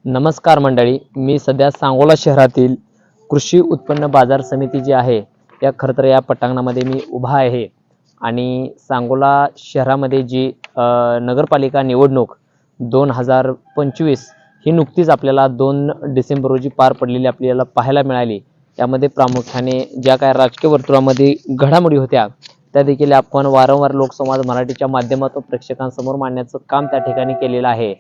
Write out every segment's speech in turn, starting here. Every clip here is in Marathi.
नमस्कार मंडळी, मी सध्या सांगोला शहरातील कृषी उत्पन्न बाजार समिती जी आहे त्या खरं तर या पटांगणामध्ये मी उभा आहे आणि सांगोला शहरामध्ये जी नगरपालिका निवडणूक 2025 ही नुकतीच आपल्याला 2 डिसेंबर रोजी पार पडलेली आपल्याला पाहायला मिळाली। त्यामध्ये प्रामुख्याने ज्या काय राजकीय वर्तुळामध्ये घडामोडी होत्या त्या देखील आपण वारंवार लोकसंवाद मराठीच्या माध्यमातून प्रेक्षकांसमोर मांडण्याचं काम त्या ठिकाणी केलेलं आहे।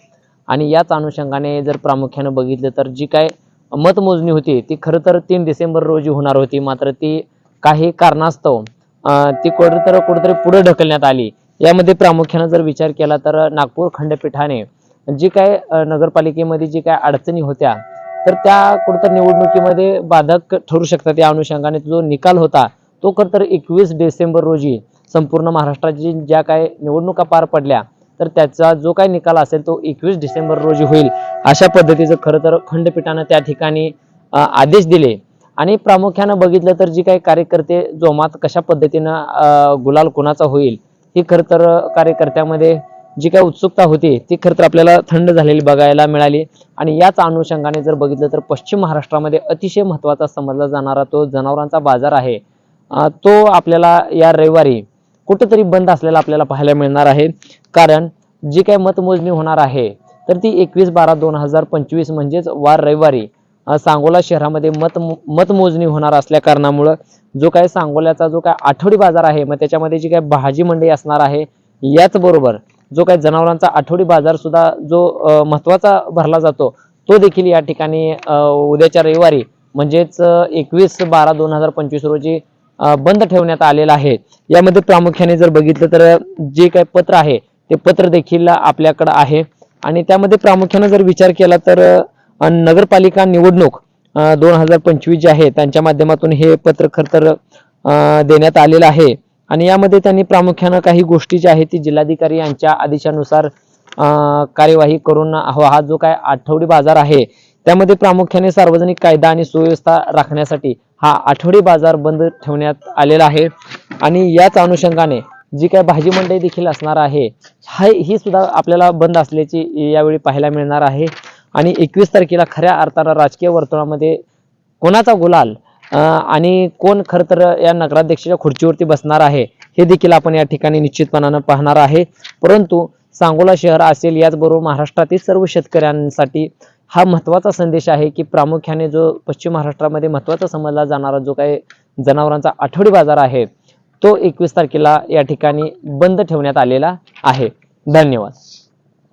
आणि याच अनुषंगाने जर प्रामुख्याने बघितलं तर जी काय मतमोजणी होती ती खरं तर 3 डिसेंबर रोजी होणार होती, मात्र ती काही कारणास्तव ती कुठेतरी पुढे ढकलण्यात आली। यामध्ये प्रामुख्याने जर विचार केला तर नागपूर खंडपीठाने जी काय नगरपालिकेमध्ये जी काय अडचणी होत्या तर त्या कुठेतरी निवडणुकीमध्ये बाधक ठरू शकतात या अनुषंगाने जो निकाल होता तो खरं तर 21 डिसेंबर रोजी संपूर्ण महाराष्ट्राची ज्या काय निवडणुका पार पडल्या तर त्याचा जो काही निकाल असेल तो 21 डिसेंबर रोजी होईल अशा पद्धतीचं खरं तर खंडपीठाने त्या ठिकाणी आदेश दिले। आणि प्रामुख्याने बघितलं तर जी काही कार्यकर्ते जोमात कशा पद्धतीनं गुलाल कोणाचा होईल ही खरं तर कार्यकर्त्यामध्ये जी काही उत्सुकता होती ती खरं तर आपल्याला थंड झालेली बघायला मिळाली। आणि याच अनुषंगाने जर बघितलं तर पश्चिम महाराष्ट्रामध्ये अतिशय महत्त्वाचा समजला जाणारा तो जनावरांचा बाजार आहे तो आपल्याला या रविवारी कुठेतरी बंद असलेला आपल्याला पाहायला मिळणार आहे। कारण जी काही मतमोजणी होणार आहे तर ती 21/12/2025 म्हणजेच वार रविवारी सांगोला शहरामध्ये मतमोजणी होणार असल्या कारणामुळे जो काही सांगोल्याचा जो काही आठवडी बाजार आहे मग त्याच्यामध्ये जी काही भाजी मंडई असणार आहे याचबरोबर जो काही जनावरांचा आठवडी बाजार सुद्धा जो महत्त्वाचा भरला जातो तो देखील या ठिकाणी उद्याच्या रविवारी म्हणजेच 21/12/2025 रोजी बंद ठेवण्यात आलेला आहे। यामध्ये प्रामुख्याने जर बघितलं तर जे काही पत्र आहे ते पत्र देखील आपल्याकडे आहे आणि त्यामध्ये प्रामुख्याने जर विचार केला तर नगरपालिका निवडणूक 2025 जे आहे त्यांच्या माध्यमातून हे पत्र खरं तर देण्यात आलेलं आहे। आणि यामध्ये त्यांनी प्रामुख्याने काही गोष्टी ज्या आहेत ती जिल्हाधिकारी यांच्या आदेशानुसार कार्यवाही करून हा जो काय आठवडी बाजार आहे त्यामध्ये प्रामुख्याने सार्वजनिक कायदा आणि सुव्यवस्था राखण्यासाठी हा आठवडी बाजार बंद ठेवण्यात आलेला आहे। आणि याच अनुषंगाने जी काय भाजी मंडई देखील असणार आहे ही सुद्धा आपल्याला बंद असल्याची यावेळी पाहायला मिळणार आहे। आणि 21 तारखेला खऱ्या अर्थानं राजकीय वर्तुळामध्ये कोणाचा गुलाल आणि कोण खरं तर या नगराध्यक्षाच्या खुर्चीवरती बसणार आहे हे देखील आपण या ठिकाणी निश्चितपणानं पाहणार आहे। परंतु सांगोला शहर असेल याचबरोबर महाराष्ट्रातील सर्व शेतकऱ्यांसाठी हा महत्त्वाचा संदेश आहे की प्रामुख्याने जो पश्चिम महाराष्ट्रामध्ये महत्त्वाचा समजला जाणारा जो काही जनावरांचा आठवडी बाजार आहे तो 21 तारखेला या ठिकाणी बंद ठेवण्यात आलेला आहे। धन्यवाद।